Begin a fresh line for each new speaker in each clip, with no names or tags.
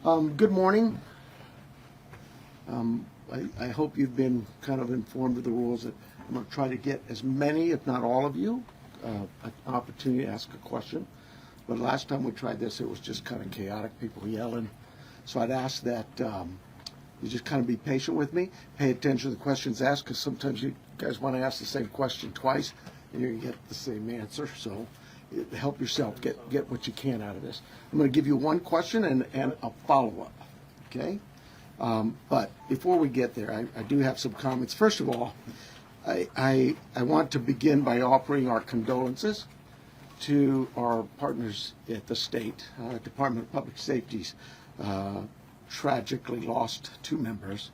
Good morning. I hope you've been kind of informed of the rules. That I'm going to try to get as many, if not all of you, an opportunity to ask a question. But last time we tried this, it was just kind of chaotic, people yelling. So I'd ask that you just kind of be patient with me, pay attention to the questions asked, because sometimes you guys want to ask the same question twice, and you're going to get the same answer. So help yourself get what you can out of this. I'm going to give you one question and a follow-up, okay? But before we get there, I do have some comments. First of all, I want to begin by offering our condolences to our partners at the state. Department of Public Safety's tragically lost 2 members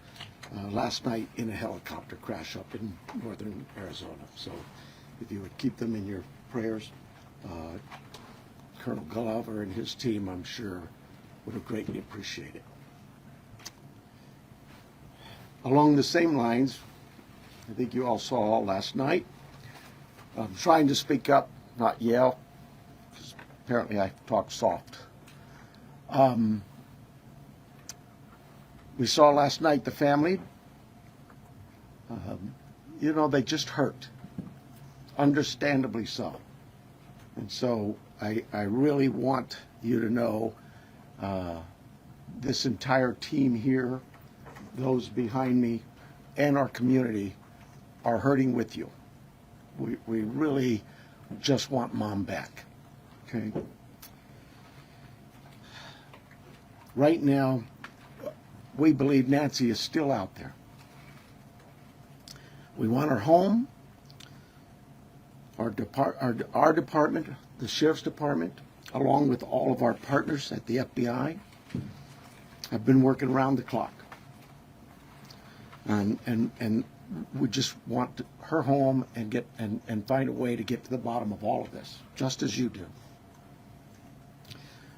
last night in a helicopter crash up in northern Arizona. So if you would keep them in your prayers, Colonel Glover and his team, I'm sure, would have greatly appreciated it. Along the same lines, I think you all saw last night, I'm trying to speak up, not yell, because apparently I talk soft. We saw last night the family, they just hurt, understandably so. And so I really want you to know this entire team here, those behind me, and our community are hurting with you. We really just want Mom back, okay? Right now, we believe Nancy is still out there. We want her home. Our department, the Sheriff's Department, along with all of our partners at the FBI, have been working around the clock. And we just want her home and find a way to get to the bottom of all of this, just as you do.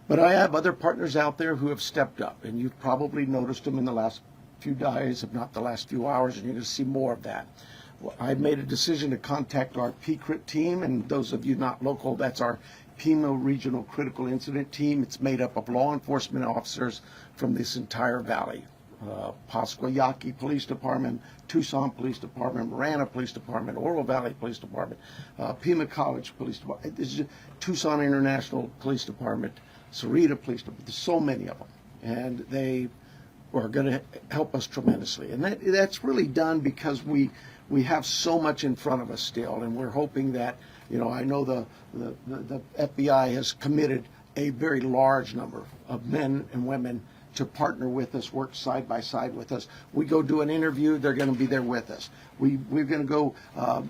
But I have other partners out there who have stepped up, and you've probably noticed them in the last few days, if not the last few hours, and you're going to see more of that. Well, I made a decision to contact our PCRIT team, and those of you not local, that's our Pima Regional Critical Incident Team. It's made up of law enforcement officers from this entire valley. Pascua Yaqui Police Department, Tucson Police Department, Marana Police Department, Oro Valley Police Department, Pima College Police Department, Tucson International Police Department, Sarita Police Department. There's so many of them, and they are going to help us tremendously. And that's really done because we have so much in front of us still, and we're hoping that, I know the FBI has committed a very large number of men and women to partner with us, work side by side with us. We go do an interview, they're going to be there with us. We're going to go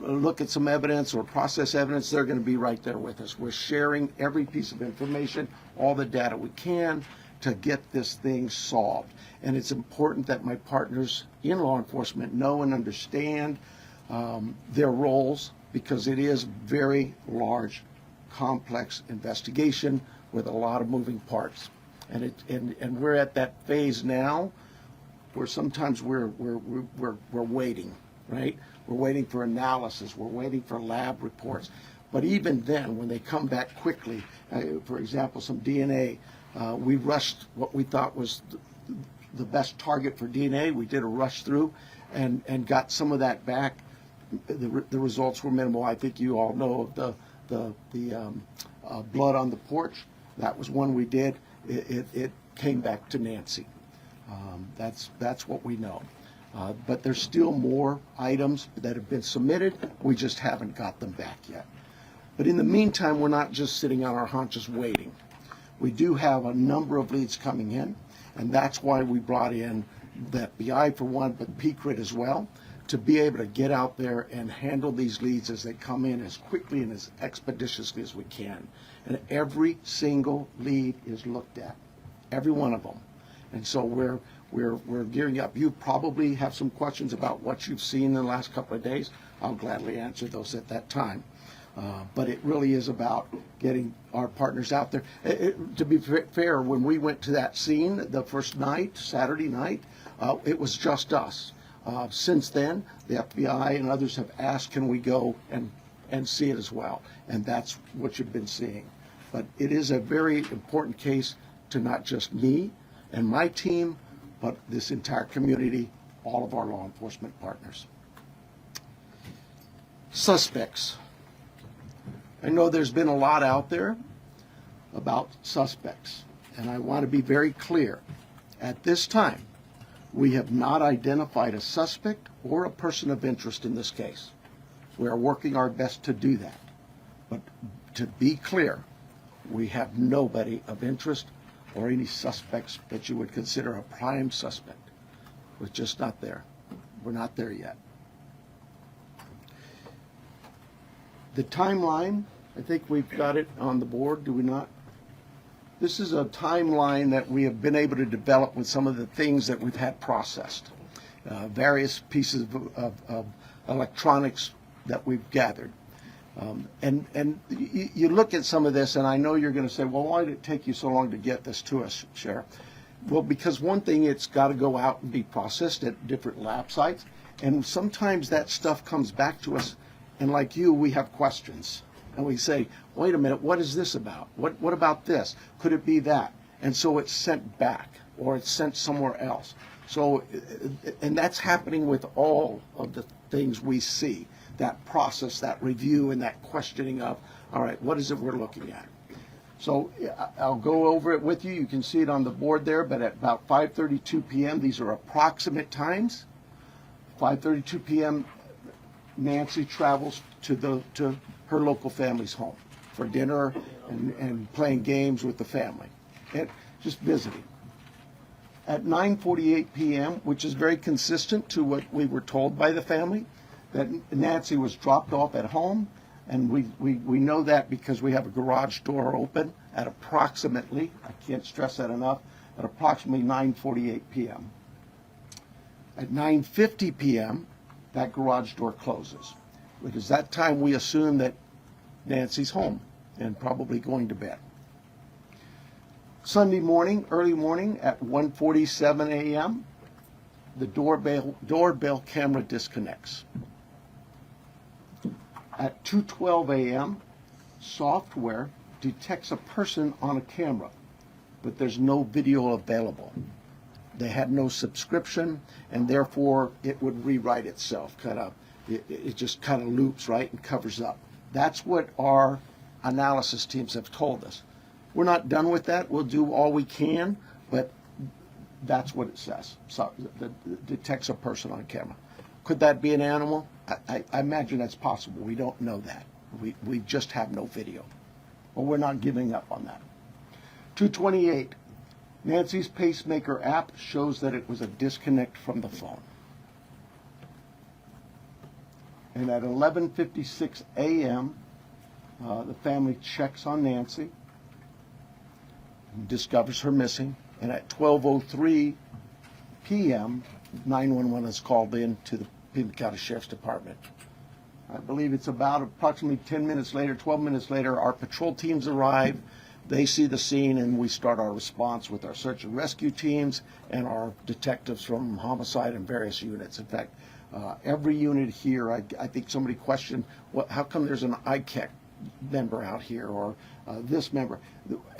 look at some evidence or process evidence, they're going to be right there with us. We're sharing every piece of information, all the data we can to get this thing solved. And it's important that my partners in law enforcement know and understand their roles, because it is very large, complex investigation with a lot of moving parts. And we're at that phase now where sometimes we're waiting, right? We're waiting for analysis. We're waiting for lab reports. But even then, when they come back quickly, for example, some DNA, we rushed what we thought was the best target for DNA. We did a rush through and got some of that back. The results were minimal. I think you all know of the blood on the porch. That was one we did. It came back to Nancy. That's what we know. But there's still more items that have been submitted. We just haven't got them back yet. But in the meantime, we're not just sitting on our haunches waiting. We do have a number of leads coming in, and that's why we brought in the FBI for one, but PCRIT as well, to be able to get out there and handle these leads as they come in as quickly and as expeditiously as we can. And every single lead is looked at, every one of them. And so we're gearing up. You probably have some questions about what you've seen in the last couple of days. I'll gladly answer those at that time. But it really is about getting our partners out there. To be fair, when we went to that scene the first night, Saturday night, it was just us. Since then, the FBI and others have asked, can we go and see it as well? And that's what you've been seeing. But it is a very important case to not just me, and my team, but this entire community, all of our law enforcement partners. Suspects. I know there's been a lot out there about suspects, and I want to be very clear. At this time, we have not identified a suspect or a person of interest in this case. We are working our best to do that. But to be clear, we have nobody of interest or any suspects that you would consider a prime suspect. We're just not there. We're not there yet. The timeline, I think we've got it on the board, do we not? This is a timeline that we have been able to develop with some of the things that we've had processed. Various pieces of electronics that we've gathered. And you look at some of this, and I know you're going to say, well, why did it take you so long to get this to us, Sheriff? Well, because one thing, it's got to go out and be processed at different lab sites. And sometimes that stuff comes back to us, and like you, we have questions. And we say, wait a minute, what is this about? What about this? Could it be that? And so it's sent back, or it's sent somewhere else. So, and that's happening with all of the things we see, that process, that review, and that questioning of, all right, what is it we're looking at? So I'll go over it with you. You can see it on the board there, but at about 5:32 p.m., these are approximate times. 5:32 p.m., Nancy travels to her local family's home for dinner and playing games with the family, and just visiting. At 9:48 p.m., which is very consistent to what we were told by the family, that Nancy was dropped off at home, and we know that because we have a garage door open at approximately, I can't stress that enough, at approximately 9:48 p.m. At 9:50 p.m., that garage door closes. Because that time we assume that Nancy's home and probably going to bed. Sunday morning, early morning at 1:47 a.m., the doorbell camera disconnects. At 2:12 a.m., software detects a person on a camera, but there's no video available. They had no subscription, and therefore it would rewrite itself. It just kind of loops, right, and covers up. That's what our analysis teams have told us. We're not done with that. We'll do all we can, but that's what it says. So it detects a person on camera. Could that be an animal? I imagine that's possible. We don't know that. We just have no video. But we're not giving up on that. 2:28. Nancy's pacemaker app shows that it was a disconnect from the phone. And at 11:56 a.m., the family checks on Nancy, and discovers her missing, and at 12:03 p.m., 911 is called in to the Pima County Sheriff's Department. I believe it's about approximately 10 minutes later, 12 minutes later, our patrol teams arrive. They see the scene, and we start our response with our search and rescue teams and our detectives from homicide and various units. In fact, every unit here, I think somebody questioned, how come there's an ICAC member out here, or this member?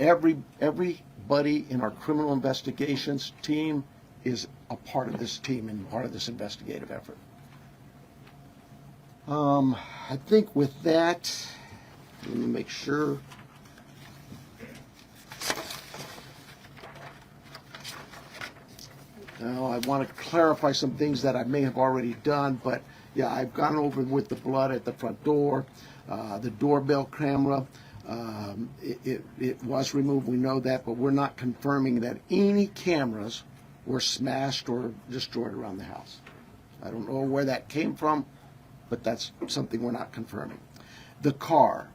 Everybody in our criminal investigations team is a part of this team and part of this investigative effort. I think with that, let me make sure. Now, I want to clarify some things that I may have already done, but yeah, I've gone over with the blood at the front door, the doorbell camera. It was removed, we know that, but we're not confirming that any cameras were smashed or destroyed around the house. I don't know where that came from, but that's something we're not confirming. The car.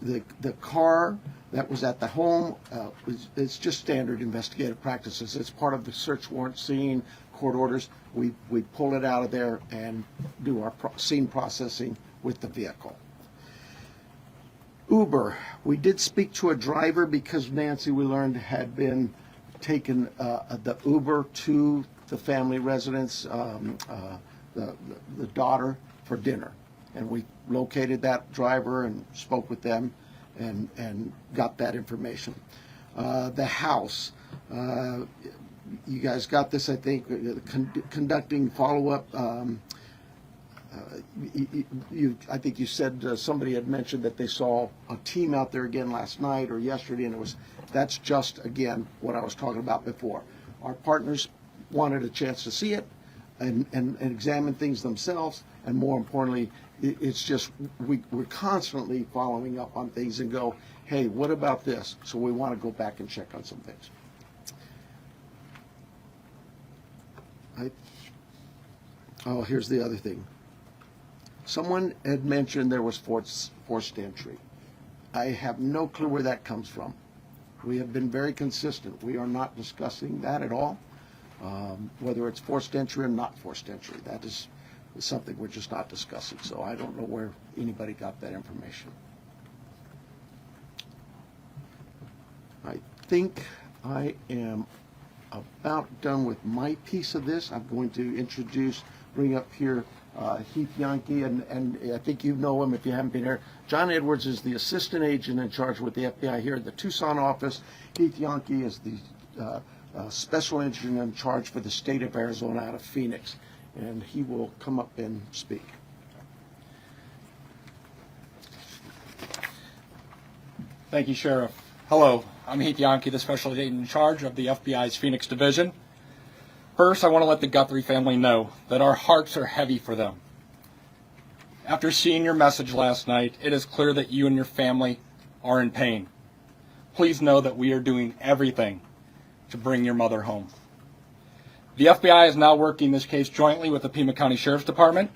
The car that was at the home, it's just standard investigative practices. It's part of the search warrant scene, court orders. We pull it out of there and do our scene processing with the vehicle. Uber. We did speak to a driver because Nancy, we learned, had been taken the Uber to the family residence, the daughter, for dinner. And we located that driver and spoke with them and got that information. The house, You guys got this, I think, conducting follow-up. I think you said somebody had mentioned that they saw a team out there again last night or yesterday, and that's just, again, what I was talking about before. Our partners wanted a chance to see it and examine things themselves, and more importantly, it's just we're constantly following up on things and go, hey, what about this? So we want to go back and check on some things. Oh, here's the other thing. Someone had mentioned there was forced entry. I have no clue where that comes from. We have been very consistent. We are not discussing that at all. Whether it's forced entry or not forced entry, that is something we're just not discussing. So I don't know where anybody got that information. I think I am about done with my piece of this. I'm going to bring up here Heath Yankee, and I think you know him if you haven't been here. John Edwards is the assistant agent in charge with the FBI here at the Tucson office. Heath Yankee is the special agent in charge for the state of Arizona out of Phoenix, and he will come up and speak.
Thank you, Sheriff. Hello, I'm Heath Yankee, the special agent in charge of the FBI's Phoenix Division. First, I want to let the Guthrie family know that our hearts are heavy for them. After seeing your message last night, it is clear that you and your family are in pain. Please know that we are doing everything to bring your mother home. The FBI is now working this case jointly with the Pima County Sheriff's Department,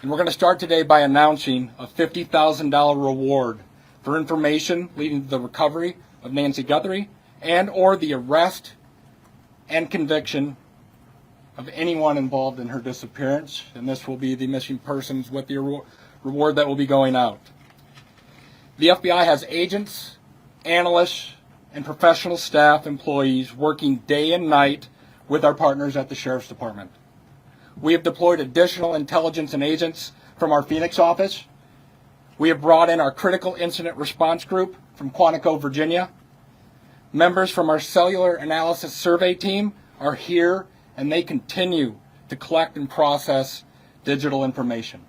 and we're going to start today by announcing a $50,000 reward for information leading to the recovery of Nancy Guthrie and or the arrest and conviction of anyone involved in her disappearance, and this will be the missing persons with the reward that will be going out. The FBI has agents, analysts, and professional staff employees working day and night with our partners at the Sheriff's Department. We have deployed additional intelligence and agents from our Phoenix office. We have brought in our Critical Incident Response Group from Quantico, Virginia. Members from our Cellular Analysis Survey team are here, and they continue to collect and process digital information.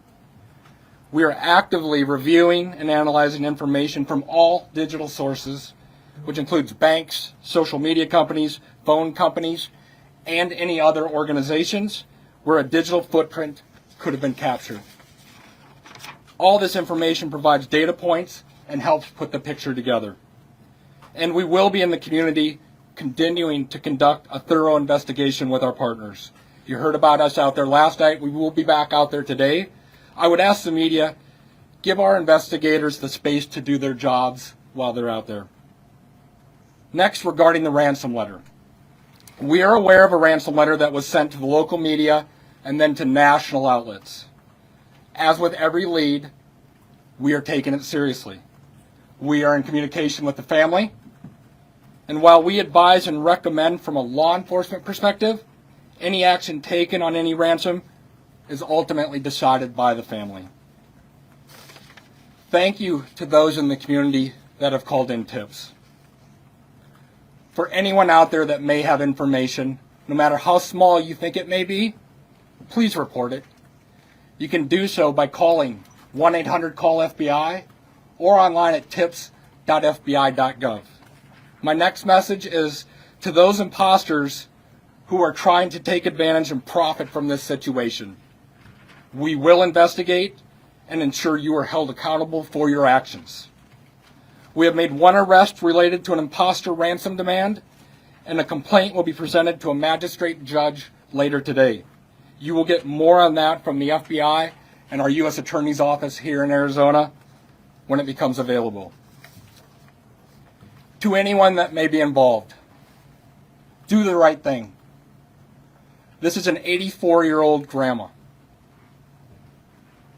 We are actively reviewing and analyzing information from all digital sources, which includes banks, social media companies, phone companies, and any other organizations where a digital footprint could have been captured. All this information provides data points and helps put the picture together. And we will be in the community continuing to conduct a thorough investigation with our partners. You heard about us out there last night. We will be back out there today. I would ask the media, give our investigators the space to do their jobs while they're out there. Next, regarding the ransom letter. We are aware of a ransom letter that was sent to the local media and then to national outlets. As with every lead, we are taking it seriously. We are in communication with the family, and while we advise and recommend from a law enforcement perspective, any action taken on any ransom is ultimately decided by the family. Thank you to those in the community that have called in tips. For anyone out there that may have information, no matter how small you think it may be, please report it. You can do so by calling 1-800-CALL-FBI or online at tips.fbi.gov. My next message is to those imposters who are trying to take advantage and profit from this situation. We will investigate and ensure you are held accountable for your actions. We have made one arrest related to an imposter ransom demand, and a complaint will be presented to a magistrate judge later today. You will get more on that from the FBI and our U.S. Attorney's Office here in Arizona when it becomes available. To anyone that may be involved, do the right thing. This is an 84-year-old grandma.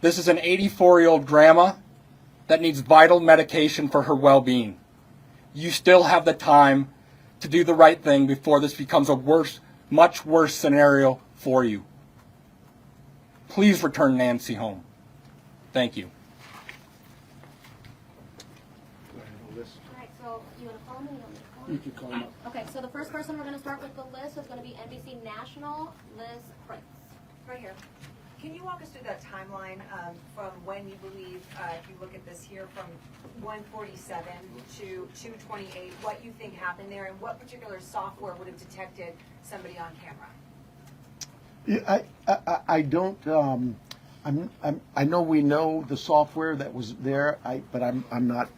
This is an 84-year-old grandma that needs vital medication for her well-being. You still have the time to do the right thing before this becomes a much worse scenario for you. Please return Nancy home. Thank you.
Alright, so you want to follow me on the phone?
You can call him up.
Okay, so the first person we're going to start with the list is going to be NBC National, Liz Prince.
Right here. Can you walk us through that timeline from when you believe, if you look at this here, from 147 to 228, what you think happened there, and what particular software would have detected somebody on camera?
Yeah, I don't. I know we know the software that was there. But I'm not.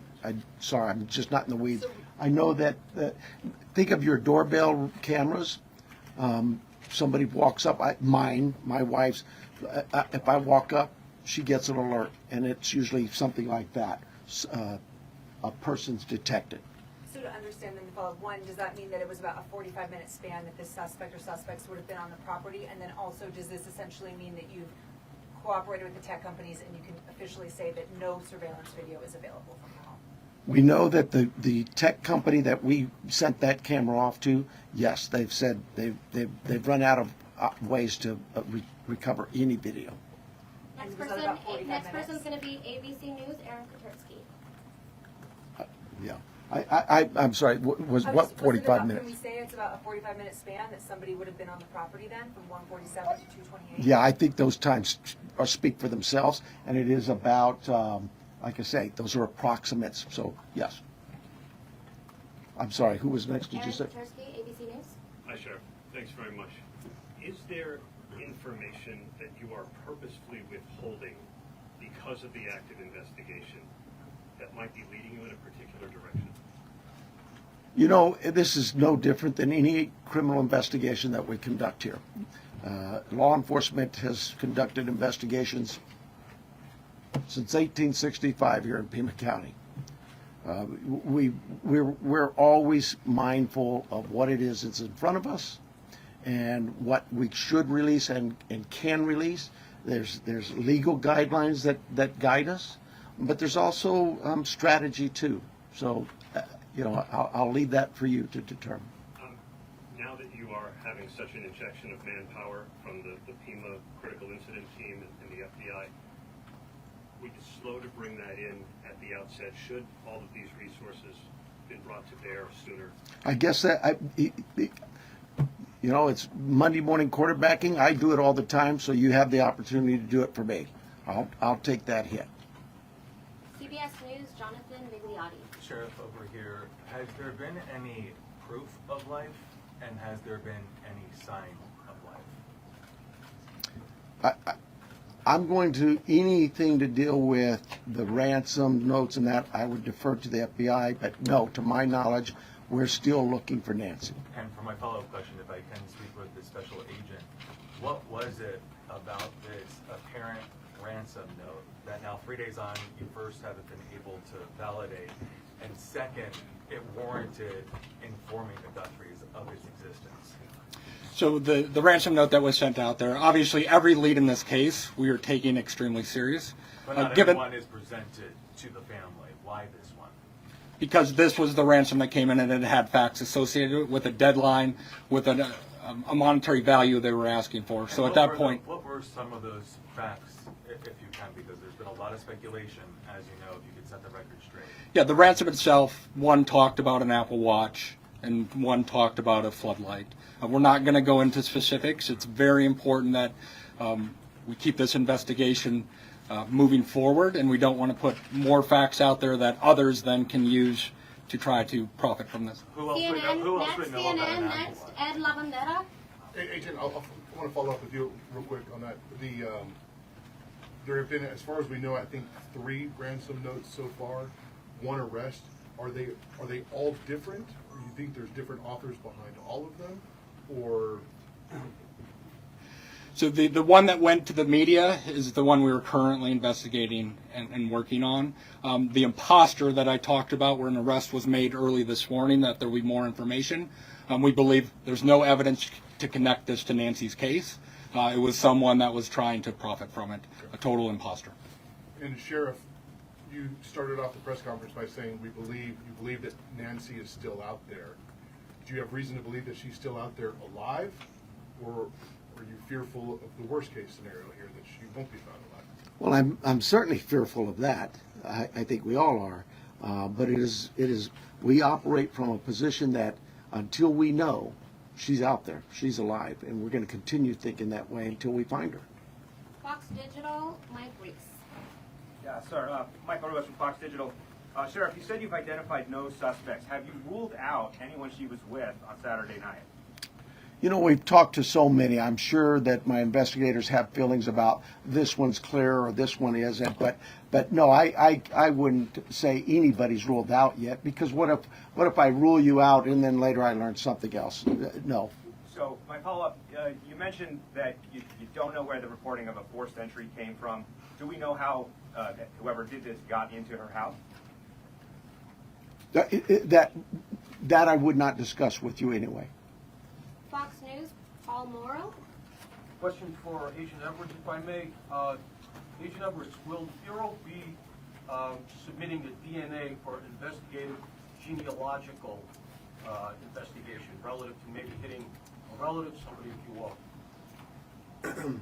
Sorry, I'm just not in the weeds. I know that. Think of your doorbell cameras. Somebody walks up. My wife's. If I walk up, she gets an alert, and it's usually something like that. A person's detected.
So to understand then the follow one, does that mean that it was about a 45-minute span that this suspect or suspects would have been on the property? And then also, does this essentially mean that you've cooperated with the tech companies and you can officially say that no surveillance video is available from your home?
We know that the tech company that we sent that camera off to, yes, they've said they've run out of ways to recover any video.
And was that about 45
Next
minutes?
person's going to be ABC News, Aaron Katersky.
Yeah. I'm sorry, was
Was
what
it
45
about,
minutes?
Can we say it's about a 45-minute span that somebody would have been on the property then, from 147 to 228?
Yeah, I think those times speak for themselves, and it is about, like I say, those are approximates, so yes. I'm sorry, who was next, did you
Aaron
say?
Katersky, ABC News.
Hi, Sheriff. Thanks very much. Is there information that you are purposefully withholding because of the active investigation that might be leading you in a particular direction?
You know, this is no different than any criminal investigation that we conduct here. Law enforcement has conducted investigations since 1865 here in Pima County. We're always mindful of what it is that's in front of us and what we should release and can release. There's legal guidelines that guide us, but there's also strategy too. So, I'll leave that for you to determine.
Now that you are having such an injection of manpower from the Pima critical incident team and the FBI, would you slow to bring that in at the outset? Should all of these resources been brought to bear sooner?
I guess that it's Monday morning quarterbacking. I do it all the time, so you have the opportunity to do it for me. I'll take that hit.
CBS News, Jonathan Migliotti.
Sheriff, over here, has there been any proof of life, and has there been any sign of life?
I'm going to, anything to deal with the ransom notes and that, I would defer to the FBI, but no, to my knowledge, we're still looking for Nancy.
And for my follow-up question, if I can speak with the special agent, what was it about this apparent ransom note that now 3 days on, you first haven't been able to validate, and second, it warranted informing the Guthries of its existence?
So the ransom note that was sent out there, obviously every lead in this case we are taking extremely serious.
But not
Given
everyone is presented to the family. Why this one?
because this was the ransom that came in and it had facts associated with a deadline, with a monetary value they were asking for. So at that point,
What were some of those facts, if you can, because there's been a lot of speculation, as you know, if you could set the record straight.
yeah, the ransom itself, one talked about an Apple Watch and one talked about a floodlight. We're not going to go into specifics. It's very important that we keep this investigation moving forward, and we don't want to put more facts out there that others then can use to try to profit from this.
Who else would know,
CNN,
who else
next,
would know about
CNN,
an Apple
next,
Watch?
Ed Lavandera.
Hey, Agent, I want to follow up with you real quick on that. There have been, as far as we know, I think 3 ransom notes so far, 1 arrest. Are they all different, or do you think there's different authors behind all of them, or?
So the one that went to the media is the one we were currently investigating and working on. The imposter that I talked about, where an arrest was made early this morning, that there will be more information. We believe there's no evidence to connect this to Nancy's case. It was someone that was trying to profit from it, a total imposter.
And Sheriff, you started off the press conference by saying you believe that Nancy is still out there. Do you have reason to believe that she's still out there alive, or are you fearful of the worst case scenario here, that she won't be found alive?
Well, I'm certainly fearful of that. I think we all are. But it is, we operate from a position that until we know she's out there, she's alive, and we're going to continue thinking that way until we find her.
Fox Digital, Mike Reese.
Yeah, sir. Mike Orwell from Fox Digital. Sheriff, you said you've identified no suspects. Have you ruled out anyone she was with on Saturday night?
You know, we've talked to so many. I'm sure that my investigators have feelings about this one's clear or this one isn't. But no, I wouldn't say anybody's ruled out yet, because what if I rule you out and then later I learn something else? No.
So my follow-up, you mentioned that you don't know where the reporting of a forced entry came from. Do we know how whoever did this got into her house?
That I would not discuss with you anyway.
Fox News, Paul Morrow.
Question for Agent Edwards, if I may. Agent Edwards, will the Bureau be submitting the DNA for an investigative genealogical investigation relative to maybe hitting a relative, somebody if you will?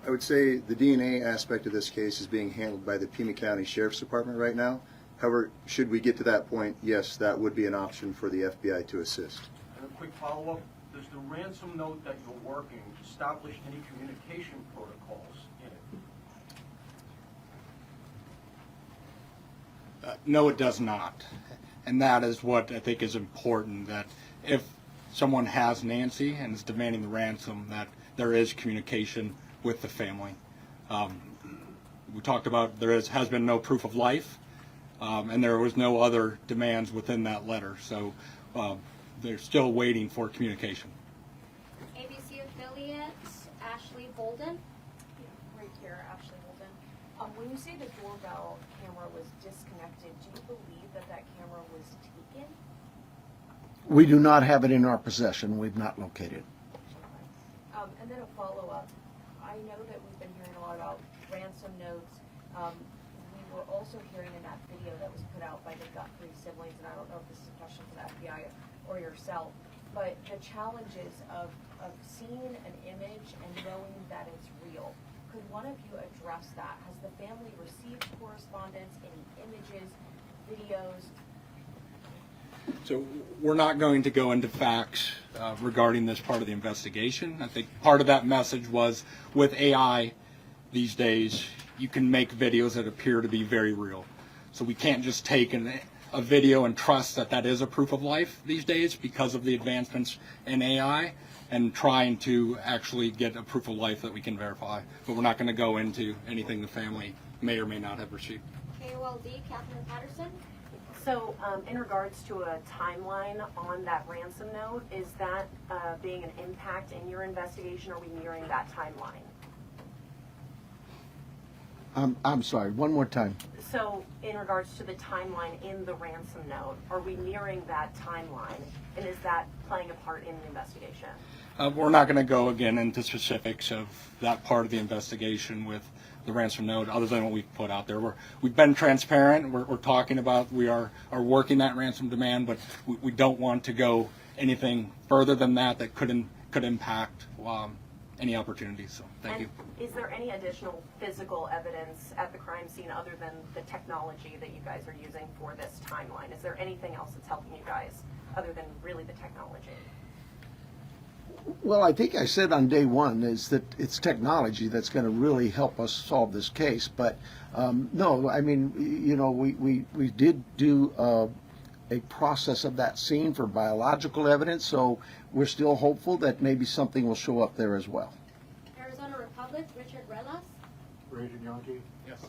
I would say the DNA aspect of this case is being handled by the Pima County Sheriff's Department right now. However, should we get to that point, yes, that would be an option for the FBI to assist.
And a quick follow-up, does the ransom note that you're working establish any communication protocols in it?
No, it does not. And that is what I think is important, that if someone has Nancy and is demanding the ransom, that there is communication with the family. We talked about has been no proof of life, and there was no other demands within that letter. So they're still waiting for communication.
ABC affiliate, Ashley Bolden.
Right here, Ashley Holden. When you say the doorbell camera was disconnected, do you believe that that camera was taken?
We do not have it in our possession. We've not located it.
And then a follow-up. I know that we've been hearing a lot about ransom notes. We were also hearing in that video that was put out by the Guthrie siblings, and I don't know if this is a question for the FBI or yourself, but the challenges of seeing an image and knowing that it's real. Could one of you address that? Has the family received correspondence, any images, videos?
So we're not going to go into facts regarding this part of the investigation. I think part of that message was, with AI these days, you can make videos that appear to be very real. So we can't just take a video and trust that that is a proof of life these days because of the advancements in AI, and trying to actually get a proof of life that we can verify. But we're not going to go into anything the family may or may not have received.
KOLD, Catherine Patterson.
So in regards to a timeline on that ransom note, is that being an impact in your investigation? Are we nearing that timeline?
I'm sorry, one more time.
So in regards to the timeline in the ransom note, are we nearing that timeline? And is that playing a part in the investigation?
We're not going to go again into specifics of that part of the investigation with the ransom note, other than what we've put out there. We've been transparent. We're talking about we are working that ransom demand, but we don't want to go anything further than that could impact any opportunities. So thank you.
Is there any additional physical evidence at the crime scene other than the technology that you guys are using for this timeline? Is there anything else that's helping you guys other than really the technology?
Well, I think I said on day one is that it's technology that's going to really help us solve this case. But no, I mean, you know, we did do a process of that scene for biological evidence, so we're still hopeful that maybe something will show up there as well.
Arizona Republic, Richard Relas.
Agent Yankee?
Yes.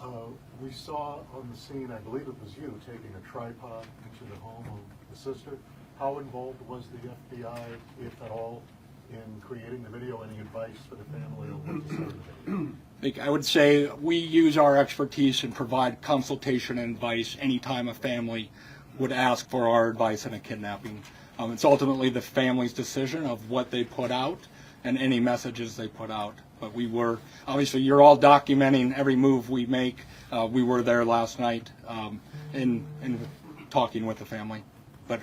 We saw on the scene, I believe it was you, taking a tripod into the home of the sister. How involved was the FBI, if at all, in creating the video? Any advice for the family on what to say to the video?
I would say we use our expertise and provide consultation and advice anytime a family would ask for our advice in a kidnapping. It's ultimately the family's decision of what they put out and any messages they put out. But we were, obviously, you're all documenting every move we make. We were there last night in talking with the family. But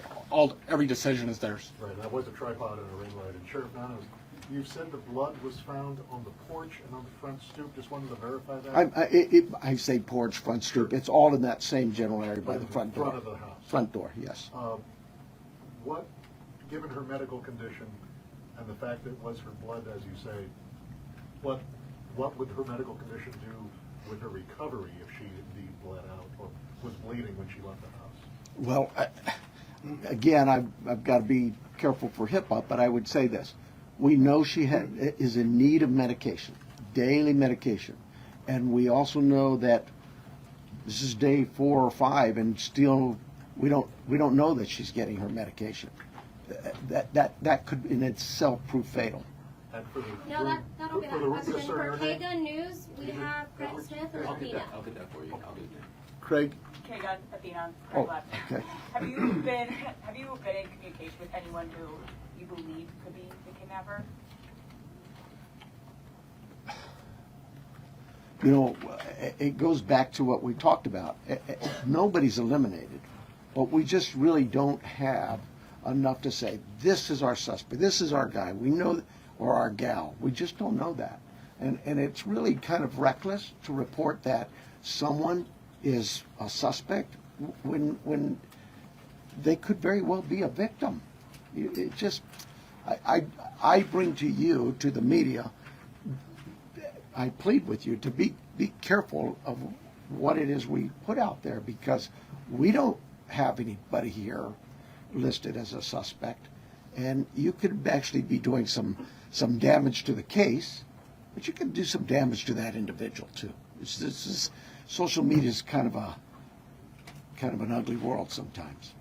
every decision is theirs.
Right, that was a tripod and a ring light. And Sheriff Nanos,
You said the blood was found on the porch and on the front stoop. Just wanted to verify that.
I say porch, front stoop. It's all in that same general area by the front door.
Front of the house.
Front door, yes.
What, given her medical condition and the fact that it was her blood, as you say, what would her medical condition do with her recovery if she indeed bled out or was bleeding when she left the house?
Well, again, I've got to be careful for HIPAA, but I would say this. We know she is in need of medication, daily medication. And we also know that this is day 4 or 5 and still we don't know that she's getting her medication. That could in itself prove fatal.
And for the,
No, that'll be
for
that
the,
question.
just so
For
her name?
KGUN News, we have Craig Smith or Pina.
I'll get that for you. I'll get that.
Craig?
KGUN, Athena,
Oh,
Craig
okay.
Have you been in communication with anyone who you believe could be the kidnapper?
You know, it goes back to what we talked about. Nobody's eliminated, but we just really don't have enough to say, this is our suspect, this is our guy, we know, or our gal. We just don't know that. And it's really kind of reckless to report that someone is a suspect when they could very well be a victim. It just, I bring to you, to the media, I plead with you to be careful of what it is we put out there, because we don't have anybody here listed as a suspect, and you could actually be doing some damage to the case, but you can do some damage to that individual too. Social media is kind of an ugly world sometimes.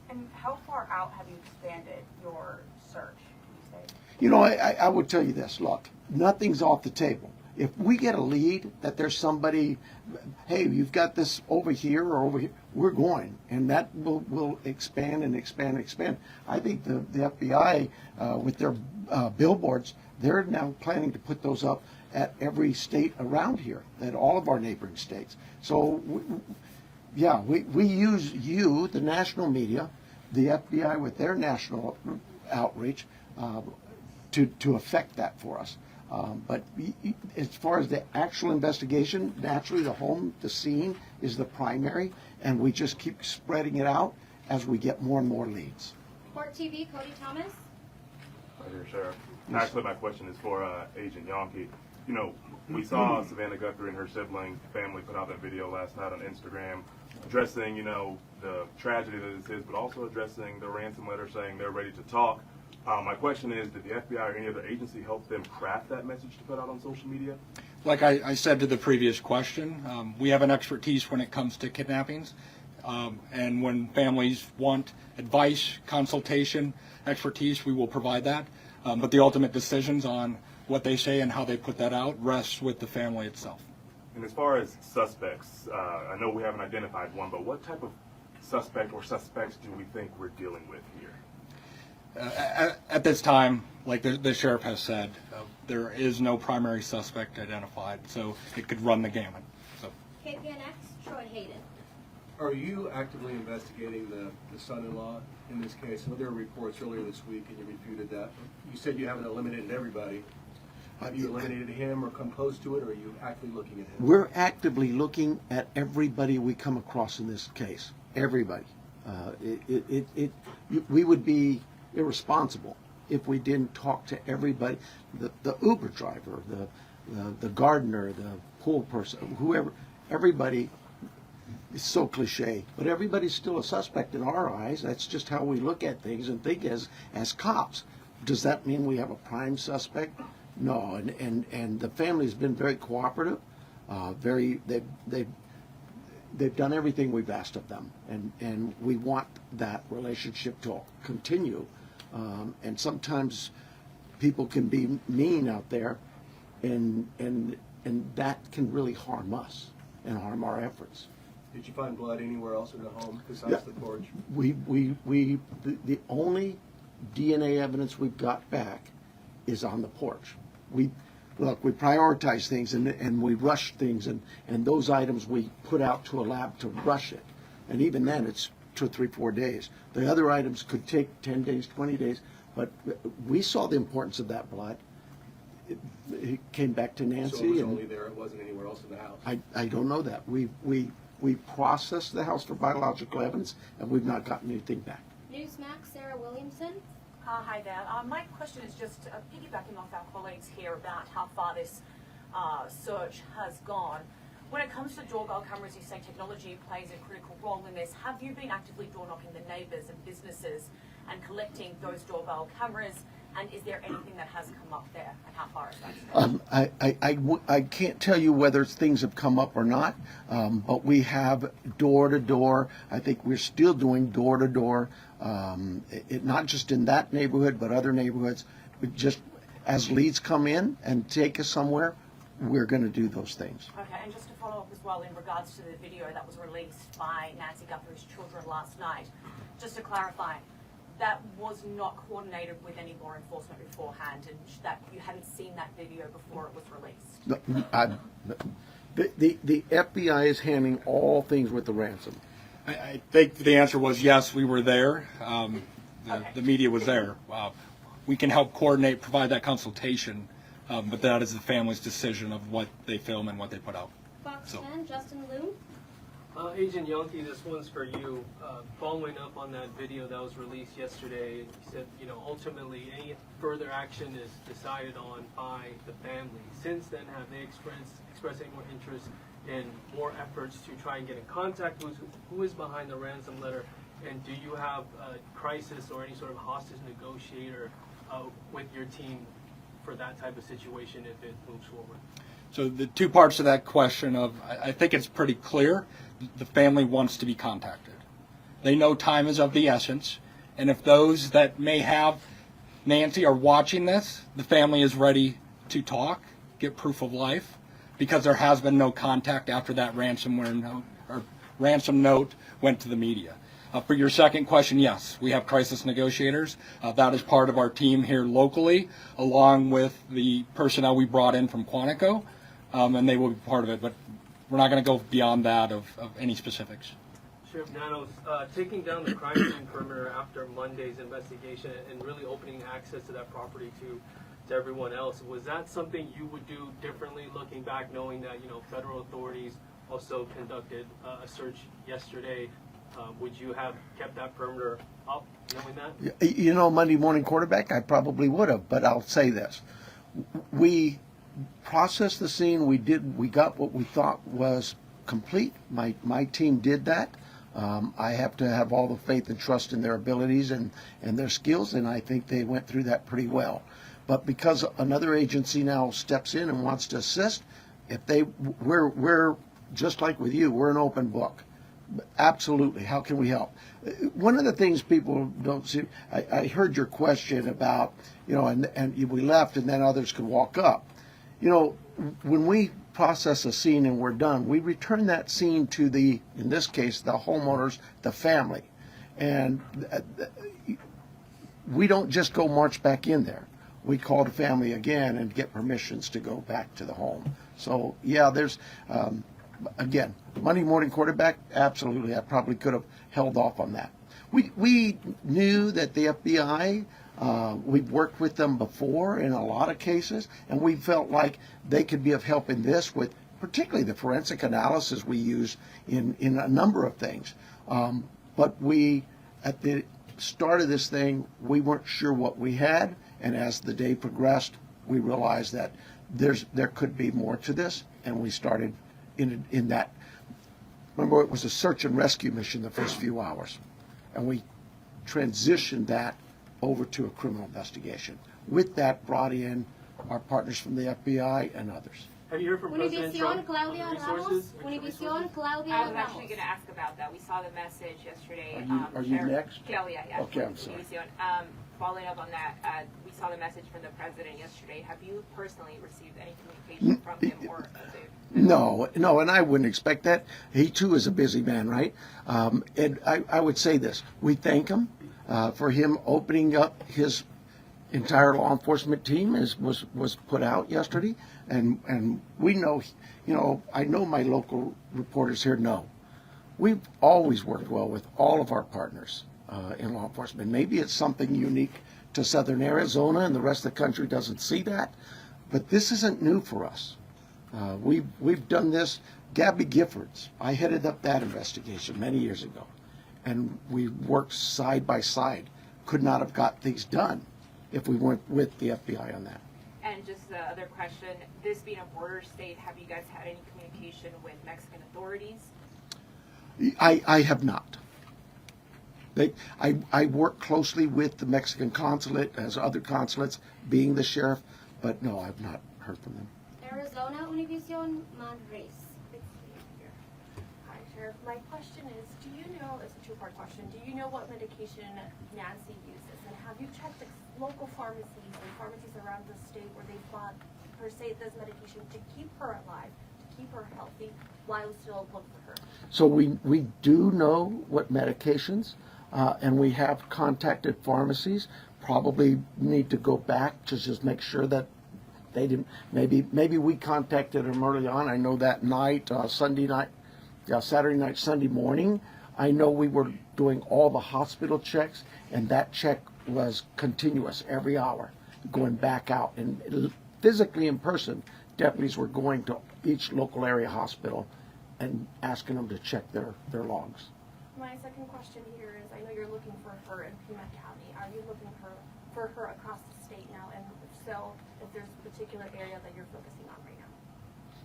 And how far out have you expanded your search, would you say?
You know, I would tell you this, look, nothing's off the table. If we get a lead that there's somebody, hey, you've got this over here or over here, we're going. And that will expand and expand and expand. I think the FBI, with their billboards, they're now planning to put those up at every state around here, at all of our neighboring states. So, we use you, the national media, the FBI with their national outreach, to affect that for us. But as far as the actual investigation, naturally the scene is the primary, and we just keep spreading it out as we get more and more leads.
Court TV, Cody Thomas.
Right here, Sheriff. Actually, my question is for Agent Yonke. You know, we saw Savannah Guthrie and her sibling family put out that video last night on Instagram addressing, you know, the tragedy that this is, but also addressing the ransom letter saying they're ready to talk. My question is, did the FBI or any other agency help them craft that message to put out on social media?
Like I said to the previous question, we have an expertise when it comes to kidnappings. And when families want advice, consultation, expertise, we will provide that. But the ultimate decisions on what they say and how they put that out rests with the family itself.
And as far as suspects, I know we haven't identified one, but what type of suspect or suspects do we think we're dealing with here?
At this time, like the sheriff has said, there is no primary suspect identified, so it could run the gamut. So.
KPNX, Troy Hayden.
Are you actively investigating the son-in-law in this case? There were reports earlier this week, and you refuted that. You said you haven't eliminated everybody. Have you eliminated him or come close to it, or are you actively looking at him?
We're actively looking at everybody we come across in this case. Everybody. We would be irresponsible if we didn't talk to everybody. The Uber driver, the gardener, the pool person, whoever, everybody. It's so cliche, but everybody's still a suspect in our eyes. That's just how we look at things and think as cops. Does that mean we have a prime suspect? No, and the family's been very cooperative. They've done everything we've asked of them, and we want that relationship to continue. And sometimes people can be mean out there, and that can really harm us and harm our efforts.
Did you find blood anywhere else in the home besides the porch?
The only DNA evidence we've got back is on the porch. We prioritize things and we rush things, and those items we put out to a lab to rush it. And even then, it's 2 or 3, 4 days. The other items could take 10 days, 20 days, but we saw the importance of that blood. It came back to Nancy.
So it was
and
only there, it wasn't anywhere else in the house?
I don't know that. We processed the house for biological evidence, and we've not gotten anything back.
Newsmax, Sarah Williamson.
Hi there. My question is just piggybacking off our colleagues here about how far this search has gone. When it comes to doorbell cameras, you say technology plays a critical role in this. Have you been actively door knocking the neighbours and businesses and collecting those doorbell cameras? And is there anything that has come up there, and how far is that?
I can't tell you whether things have come up or not, but we have door to door. I think we're still doing door to door, not just in that neighborhood, but other neighborhoods. Just as leads come in and take us somewhere, we're going to do those things.
Okay, and just to follow up as well in regards to the video that was released by Nancy Guthrie's children last night, just to clarify, that was not coordinated with any law enforcement beforehand, and that you hadn't seen that video before it was released?
The FBI is handling all things with the ransom.
I think the answer was yes, we were there. The media was there. We can help coordinate, provide that consultation, but that is the family's decision of what they film and what they put out.
Fox 10, Justin Liu.
Agent Yankee, this one's for you. Following up on that video that was released yesterday, you said, ultimately any further action is decided on by the family. Since then, have they expressed any more interest in more efforts to try and get in contact with who is behind the ransom letter? And do you have a crisis or any sort of hostage negotiator with your team for that type of situation if it moves forward?
So the two parts of that question I think it's pretty clear. The family wants to be contacted. They know time is of the essence. And if those that may have Nancy are watching this, the family is ready to talk, get proof of life, because there has been no contact after that ransom note went to the media. For your second question, yes, we have crisis negotiators. That is part of our team here locally, along with the personnel we brought in from Quantico, and they will be part of it. But we're not going to go beyond that of any specifics.
Sheriff Nanos, taking down the crime scene perimeter after Monday's investigation and really opening access to that property to everyone else, was that something you would do differently looking back, knowing that federal authorities also conducted a search yesterday? Would you have kept that perimeter up, knowing that?
Monday morning quarterback, I probably would have, but I'll say this. We processed the scene. We got what we thought was complete. My team did that. I have to have all the faith and trust in their abilities and their skills, and I think they went through that pretty well. But because another agency now steps in and wants to assist, we're just like with you, we're an open book. Absolutely. How can we help? One of the things people don't see, I heard your question about, and we left and then others could walk up. When we process a scene and we're done, we return that scene to in this case, the homeowners, the family. And we don't just go march back in there. We call the family again and get permissions to go back to the home. So, yeah, there's... Again, Monday morning quarterback, absolutely. I probably could have held off on that. We knew that the FBI, we've worked with them before in a lot of cases, and we felt like they could be of help in this with particularly the forensic analysis we use in a number of things. But at the start of this thing, we weren't sure what we had, and as the day progressed, we realized that there could be more to this, and we started in that. Remember, it was a search and rescue mission the first few hours, and we transitioned that over to a criminal investigation. With that, brought in our partners from the FBI and others.
Have you heard from President Trump on the resources?
Univision, Claudia
I was
Ramos.
actually going to ask about that. We saw the message yesterday.
Are you next?
Yeah.
Okay, I'm sorry.
Univision. Following up on that, we saw the message from the president yesterday. Have you personally received any communication from him or
No, and I wouldn't expect that. He too is a busy man, right? And I would say this: we thank him for him opening up his entire law enforcement team was put out yesterday, and we know, I know my local reporters here know we've always worked well with all of our partners in law enforcement. Maybe it's something unique to Southern Arizona and the rest of the country doesn't see that, but this isn't new for us. We've done this. Gabby Giffords, I headed up that investigation many years ago, and we worked side by side. Could not have got things done if we weren't with the FBI on that.
And just the other question, this being a border state, have you guys had any communication with Mexican authorities?
I have not. I work closely with the Mexican consulate, as other consulates, being the sheriff, but no, I've not heard from them.
Arizona Univision Madres.
Hi, Sheriff. My question is, do you know, it's a two-part question, do you know what medication Nancy uses? And have you checked the local pharmacies and pharmacies around the state where they bought, per se, this medication to keep her alive, to keep her healthy, while still look for her?
So we do know what medications, and we have contacted pharmacies. Probably need to go back to just make sure that they didn't. Maybe we contacted them early on. I know that night, Sunday night, Saturday night, Sunday morning. I know we were doing all the hospital checks, and that check was continuous every hour, going back out. And physically in person, deputies were going to each local area hospital and asking them to check their logs.
My second question here is, I know you're looking for her in Pima County. Are you looking for her across the state now? And if so, if there's a particular area that you're focusing on right now?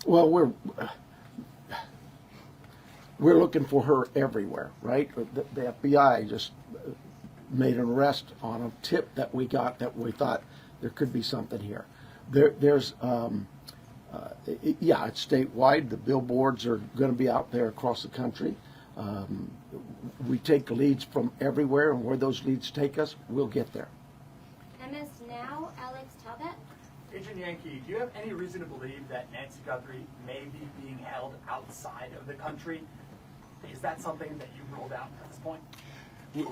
Well, we're looking for her everywhere, right? The FBI just made an arrest on a tip that we got that we thought there could be something here. There's it's statewide. The billboards are going to be out there across the country. We take leads from everywhere, and where those leads take us, we'll get there.
MS Now, Alex Talbot.
Agent Yankee, do you have any reason to believe that Nancy Guthrie may be being held outside of the country? Is that something that you ruled out at this point?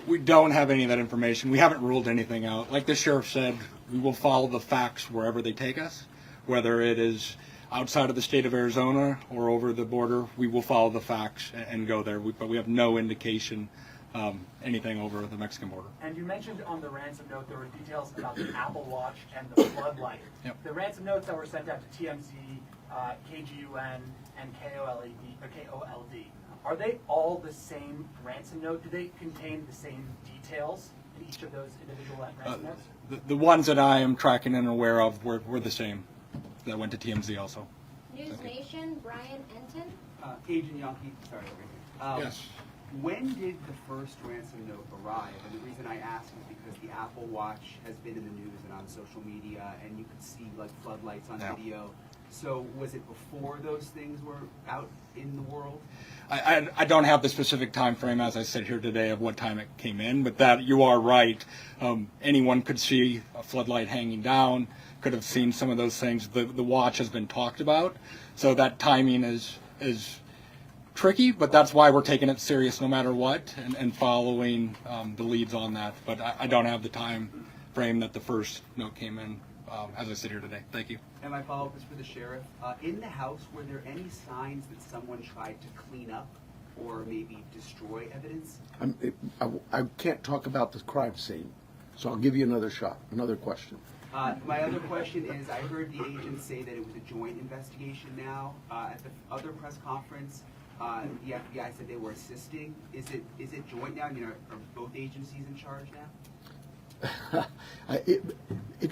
We don't have any of that information. We haven't ruled anything out. Like the sheriff said, we will follow the facts wherever they take us, whether it is outside of the state of Arizona or over the border. We will follow the facts and go there. But we have no indication anything over the Mexican border.
And you mentioned on the ransom note there were details about the Apple Watch and the floodlight.
Yep.
The ransom notes that were sent out to TMZ, KGUN, and KOLD. Are they all the same ransom note? Do they contain the same details in each of those individual ransom notes?
The ones that I am tracking and aware of were the same. That went to TMZ also.
News Nation, Brian Enton.
Agent Yankee, sorry.
Yes.
When did the first ransom note arrive? And the reason I ask is because the Apple Watch has been in the news and on social media, and you could see like floodlights on video. So was it before those things were out in the world?
I don't have the specific time frame as I sit here today of what time it came in, but that you are right. Anyone could see a floodlight hanging down, could have seen some of those things. The watch has been talked about, so that timing is tricky, but that's why we're taking it serious no matter what and following the leads on that. But I don't have the time frame that the first note came in as I sit here today. Thank you.
And my follow-up is for the sheriff. In the house, were there any signs that someone tried to clean up or maybe destroy evidence?
I can't talk about the crime scene, so I'll give you another shot, another question.
My other question is, I heard the agents say that it was a joint investigation now. At the other press conference, the FBI said they were assisting. Is it joint now? I mean, are both agencies in charge now?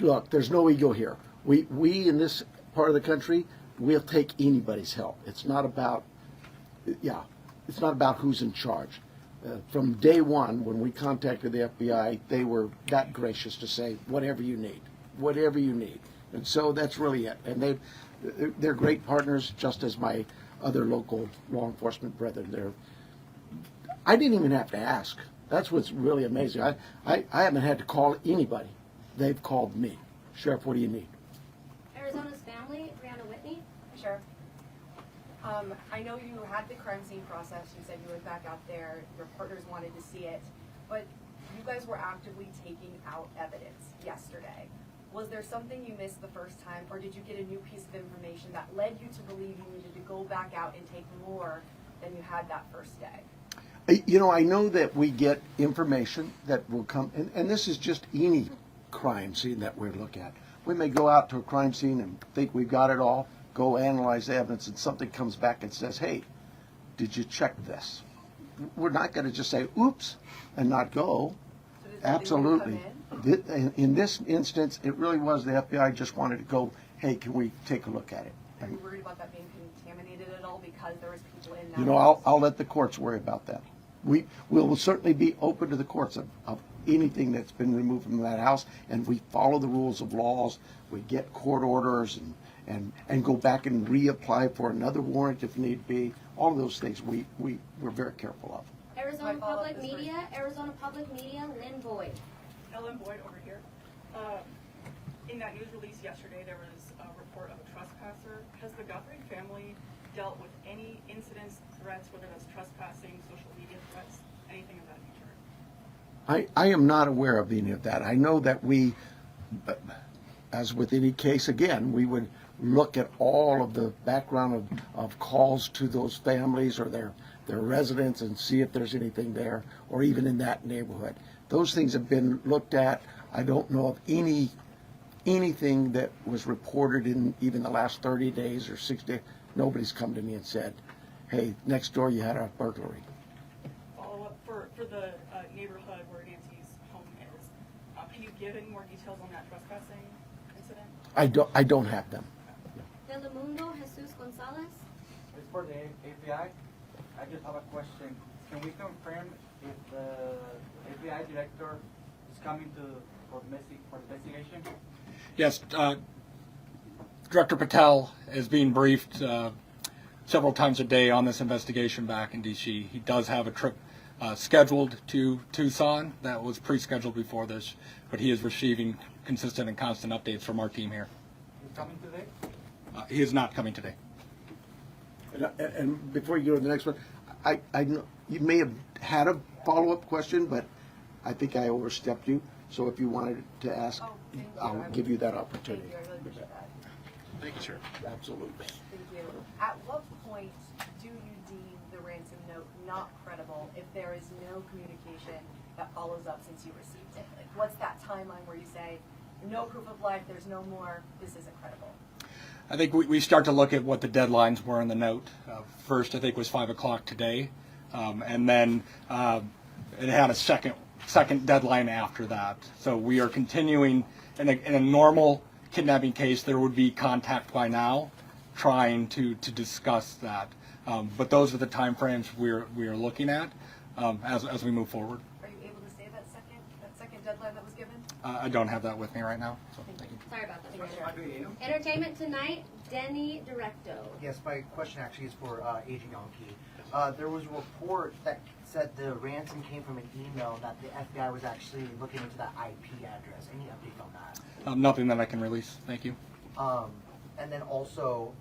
Look, there's no ego here. We in this part of the country, we'll take anybody's help. It's not about who's in charge. From day one, when we contacted the FBI, they were that gracious to say, whatever you need. And so that's really it. And they're great partners, just as my other local law enforcement brethren. I didn't even have to ask. That's what's really amazing. I haven't had to call anybody. They've called me. Sheriff, what do you need?
Arizona's Family, Brianna Whitney.
Sure. I know you had the crime scene process. You said you went back out there. Your partners wanted to see it. But you guys were actively taking out evidence yesterday. Was there something you missed the first time, or did you get a new piece of information that led you to believe you needed to go back out and take more than you had that first day?
You know, I know that we get information that will come, and this is just any crime scene that we look at. We may go out to a crime scene and think we've got it all, go analyze the evidence, and something comes back and says, hey, did you check this? We're not going to just say, oops, and not go.
So does
Absolutely.
everyone
In this instance, it really was the FBI just wanted to go, hey, can we take a look at it?
Are you worried about that being contaminated at all because there was people in that?
You know, I'll let the courts worry about that. We will certainly be open to the courts of anything that's been removed from that house, and we follow the rules of laws. We get court orders and go back and reapply for another warrant if need be. All of those things we're very careful of.
Arizona Public Media, Lynn Boyd.
Ellen Boyd over here. In that news release yesterday, there was a report of a trespasser. Has the Guthrie family dealt with any incidents, threats, whether that's trespassing, social media threats, anything of that nature?
I am not aware of any of that. I know that we, as with any case, again, we would look at all of the background of calls to those families or their residents and see if there's anything there, or even in that neighborhood. Those things have been looked at. I don't know of anything that was reported in even the last 30 days or 60 days. Nobody's come to me and said, hey, next door you had a burglary.
Follow up for the neighborhood where Nancy's home is. Can you give any more details on that trespassing incident?
I don't have them.
Telemundo, Jesus Gonzalez.
It's for the FBI. I just have a question. Can we confirm if the FBI director is coming for investigation?
Yes, Director Patel is being briefed several times a day on this investigation back in D.C. He does have a trip scheduled to Tucson that was pre-scheduled before this, but he is receiving consistent and constant updates from our team here.
He's coming today?
He is not coming today.
And before you go to the next one, I know you may have had a follow-up question, but I think I overstepped you. So if you wanted to ask, I'll give you that opportunity.
Thank you, I really appreciate that.
Thank you, sir.
Absolutely.
Thank you. At what point do you deem the ransom note not credible if there is no communication that follows up since you received it? Like, what's that timeline where you say, no proof of life, there's no more, this isn't credible?
I think we start to look at what the deadlines were in the note. First, I think was 5 o'clock today, and then it had a second deadline after that. So we are continuing in a normal kidnapping case. There would be contact by now, trying to discuss that. But those are the time frames we are looking at as we move forward.
Are you able to say that second deadline that was given?
I don't have that with me right now. So thank you.
Sorry about that. Entertainment Tonight, Denny Directo.
Yes, my question actually is for Agent Yonke. There was a report that said the ransom came from an email that the FBI was actually looking into that IP address. Any update on that?
Nothing that I can release. Thank you.
And then also,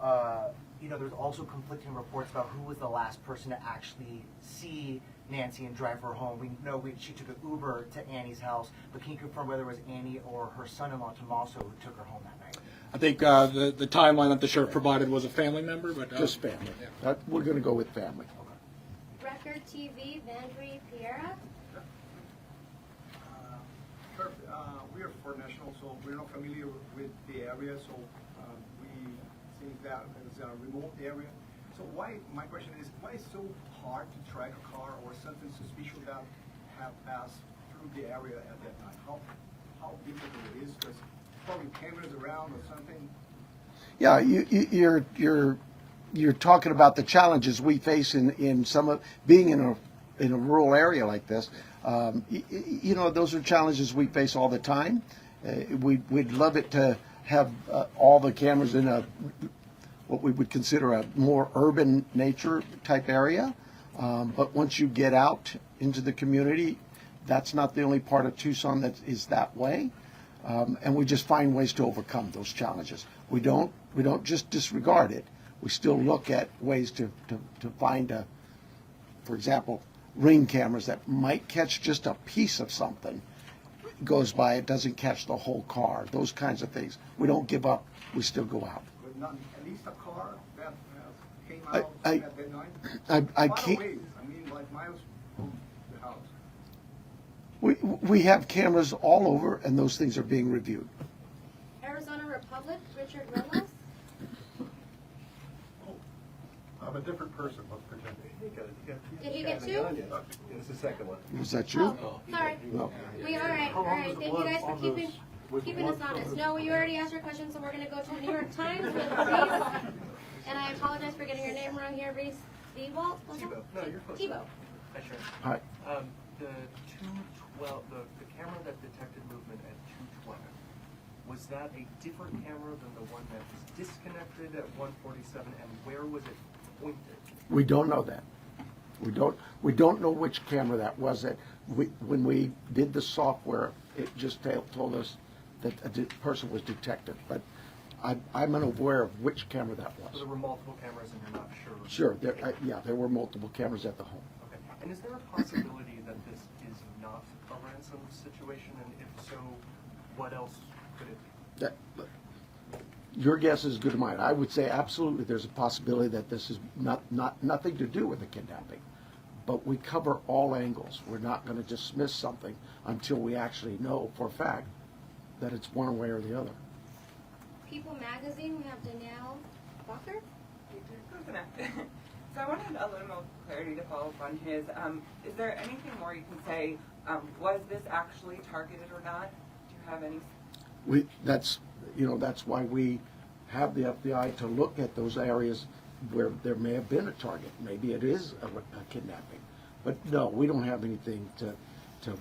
there's also conflicting reports about who was the last person to actually see Nancy and drive her home. We know she took an Uber to Annie's house, but can you confirm whether it was Annie or her son-in-law Tommaso who took her home that night?
I think the timeline that the sheriff provided was a family member, but
Just family. We're going to go with family.
Record TV, Vandry Piera.
Sure. We are foreign nationals, so we're not familiar with the area, so we think that it's a remote area. So my question is, why is it so hard to track a car or something suspicious that have passed through the area at that time? How difficult it is? Because probably cameras around or something.
Yeah, you're talking about the challenges we face in some of being in a rural area like this. Those are challenges we face all the time. We'd love it to have all the cameras in what we would consider a more urban nature type area. But once you get out into the community, that's not the only part of Tucson that is that way. And we just find ways to overcome those challenges. We don't just disregard it. We still look at ways to find for example, ring cameras that might catch just a piece of something. It goes by, it doesn't catch the whole car. Those kinds of things. We don't give up. We still go out.
But not at least a car that came out at that night.
I
Quite a
can't.
ways. I mean, like miles
We have cameras all over, and those things are being reviewed.
Arizona Republic, Richard Ramos.
I'm a different person, let's pretend.
Did you get two?
It's the second one.
Was that you?
Oh, sorry.
No.
We all right. All right. Thank you guys for keeping us honest. No, you already asked your question, so we're gonna go to the New York Times with Reese. And I apologize for getting your name wrong here, Reese. Tebow?
No, you're close.
Tebow.
Hi, Sharon.
Hi.
The 212, the camera that detected movement at 212, was that a different camera than the one that was disconnected at 147, and where was it pointed?
We don't know that. We don't know which camera that was. When we did the software, it just told us that a person was detected, but I'm unaware of which camera that
So
was.
there were multiple cameras, and you're not sure?
Sure, there were multiple cameras at the home.
Okay. And is there a possibility that this is not a ransom situation, and if so, what else could it be?
Your guess is as good as mine. I would say absolutely there's a possibility that this is nothing to do with the kidnapping. But we cover all angles. We're not going to dismiss something until we actually know for a fact that it's one way or the other.
People Magazine, we have Danielle Bucker.
So I wanted a little more clarity to follow up on his. Is there anything more you can say? Was this actually targeted or not? Do you have any?
That's why we have the FBI to look at those areas where there may have been a target. Maybe it is a kidnapping. But no, we don't have anything to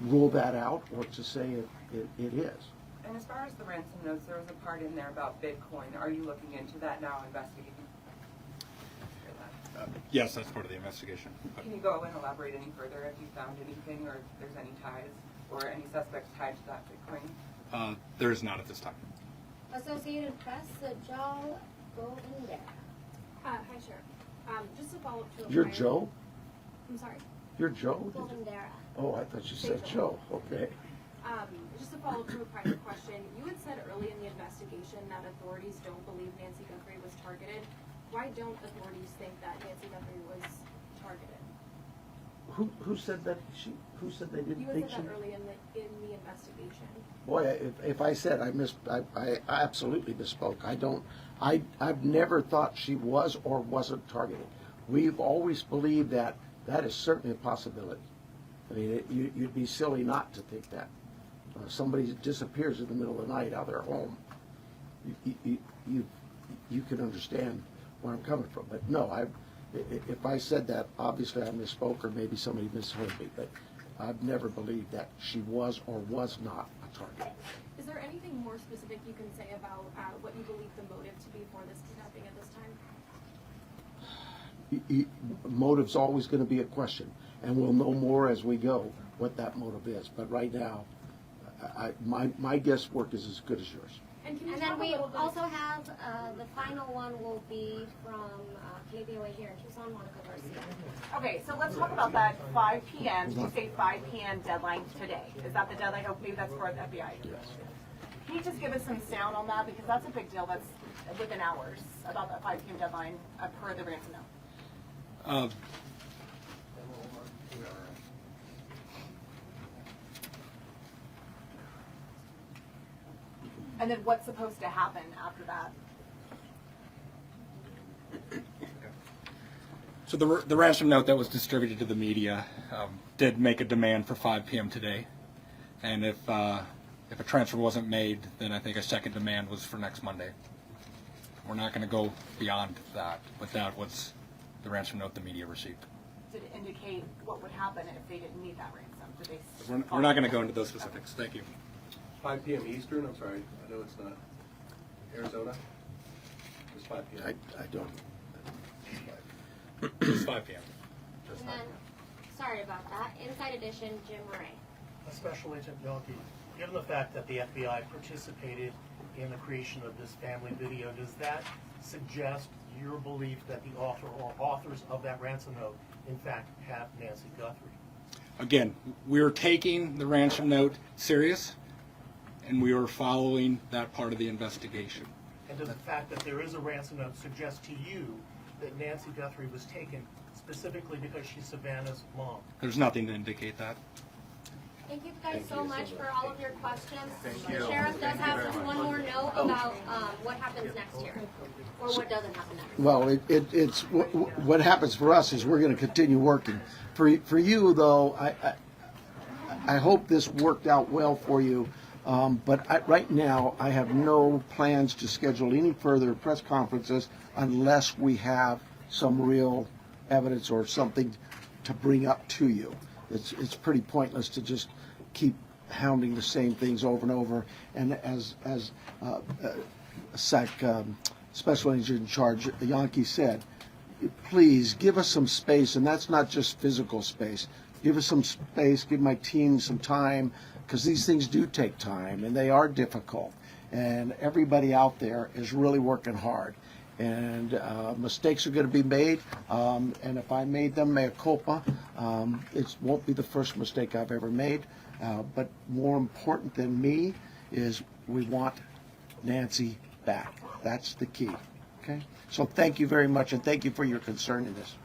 rule that out or to say it is.
And as far as the ransom notes, there was a part in there about Bitcoin. Are you looking into that now, investigating?
Yes, that's part of the investigation.
Can you go and elaborate any further if you found anything, or if there's any ties, or any suspects tied to that Bitcoin?
There is not at this time.
Associated Press, Joe Goldendare.
Hi, Sheriff. Just to follow up to
You're Joe?
I'm sorry?
You're Joe?
Goldendare.
Oh, I thought you said Joe. Okay.
Just to follow up to a prior question, you had said early in the investigation that authorities don't believe Nancy Guthrie was targeted. Why don't authorities think that Nancy Guthrie was targeted?
Who said that? Who said they didn't
You had
think
said
she?
that early in the investigation.
Boy, if I said I absolutely misspoke. I've never thought she was or wasn't targeted. We've always believed that is certainly a possibility. I mean, you'd be silly not to think that. Somebody disappears in the middle of the night out of their home. You can understand where I'm coming from. But no, if I said that, obviously I misspoke or maybe somebody misheard me. But I've never believed that she was or was not a target.
Is there anything more specific you can say about what you believe the motive to be for this kidnapping at this time?
Motive's always going to be a question, and we'll know more as we go what that motive is. But right now, my guesswork is as good as yours.
And then we also have, the final one will be from KBOA here in Tucson, Monica Garcia.
Okay, so let's talk about that 5 p.m. You say 5 p.m. deadline today. Is that the deadline? Oh, maybe that's for the FBI.
Yes.
Can you just give us some sound on that? Because that's a big deal. That's within hours about that 5 p.m. deadline per the ransom note. And then what's supposed to happen after that?
So the ransom note that was distributed to the media did make a demand for 5 p.m. today, and if a transfer wasn't made, then I think a second demand was for next Monday. We're not going to go beyond that, but that was the ransom note the media received.
Did it indicate what would happen if they didn't meet that ransom? Did they?
We're not going to go into those specifics. Thank you.
5 p.m. Eastern, I'm sorry, I know it's not Arizona. It's 5 p.m.
I don't.
It's 5 p.m.
And then, sorry about that, Inside Edition, Jim Ray.
Special Agent Yonke, given the fact that the FBI participated in the creation of this family video, does that suggest your belief that the author or authors of that ransom note, in fact, have Nancy Guthrie?
Again, we're taking the ransom note serious, and we are following that part of the investigation.
And does the fact that there is a ransom note suggest to you that Nancy Guthrie was taken specifically because she's Savannah's mom?
There's nothing to indicate that.
Thank you guys so much for all of your questions.
Thank
The
you.
sheriff does have just one more note about what happens next year, or what doesn't happen next.
Well, it's what happens for us is we're going to continue working. For you though, I hope this worked out well for you. But right now, I have no plans to schedule any further press conferences unless we have some real evidence or something to bring up to you. It's pretty pointless to just keep hounding the same things over and over. And as Special Agent in Charge Yankee said, please give us some space, and that's not just physical space. Give us some space, give my team some time, because these things do take time, and they are difficult. And everybody out there is really working hard. And mistakes are going to be made, and if I made them, mea culpa. It won't be the first mistake I've ever made. But more important than me is we want Nancy back. That's the key. Okay? So thank you very much, and thank you for your concern in this.